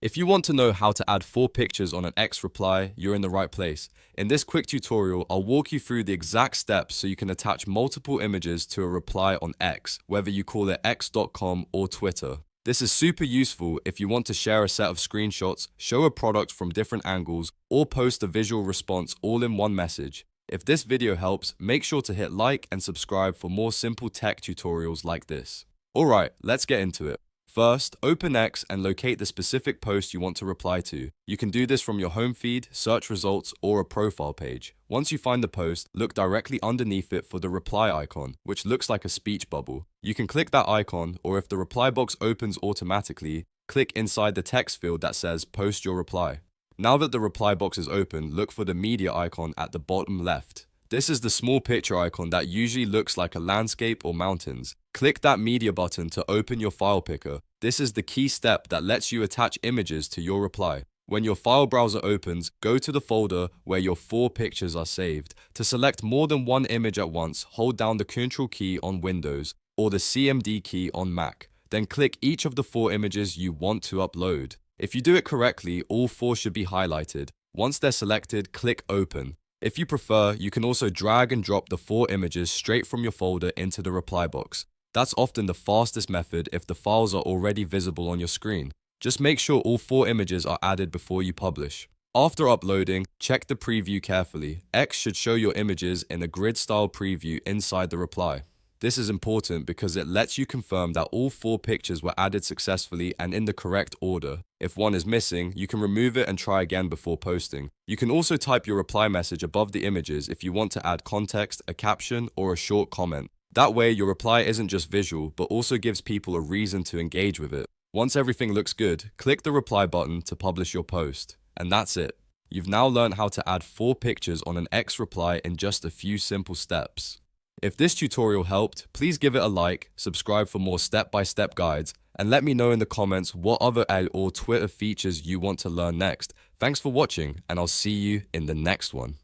If you want to know how to add 4 pictures on an X reply, you're in the right place. In this quick tutorial, I'll walk you through the exact steps so you can attach multiple images to a reply on X, whether you call it x.com or Twitter. This is super useful if you want to share a set of screenshots, show a product from different angles, or post a visual response all in one message. If this video helps, make sure to hit like and subscribe for more simple tech tutorials like this. Alright, let's get into it. First, open X and locate the specific post you want to reply to. You can do this from your home feed, search results, or a profile page. Once you find the post, look directly underneath it for the reply icon, which looks like a speech bubble. You can click that icon, or if the reply box opens automatically, click inside the text field that says Post your reply. Now that the reply box is open, look for the media icon at the bottom left. This is the small picture icon that usually looks like a landscape or mountains. Click that media button to open your file picker. This is the key step that lets you attach images to your reply. When your file browser opens, go to the folder where your 4 pictures are saved. To select more than one image at once, hold down the Ctrl key on Windows or the CMD key on Mac. Then click each of the 4 images you want to upload. If you do it correctly, all 4 should be highlighted. Once they're selected, click Open. If you prefer, you can also drag and drop the 4 images straight from your folder into the reply box. That's often the fastest method if the files are already visible on your screen. Just make sure all 4 images are added before you publish. After uploading, check the preview carefully. X should show your images in a grid-style preview inside the reply. This is important because it lets you confirm that all 4 pictures were added successfully and in the correct order. If one is missing, you can remove it and try again before posting. You can also type your reply message above the images if you want to add context, a caption, or a short comment. That way, your reply isn't just visual, but also gives people a reason to engage with it. Once everything looks good, click the reply button to publish your post. And that's it. You've now learned how to add 4 pictures on an X reply in just a few simple steps. If this tutorial helped, please give it a like, subscribe for more step-by-step guides, and let me know in the comments what other L or Twitter features you want to learn next. Thanks for watching, and I'll see you in the next one.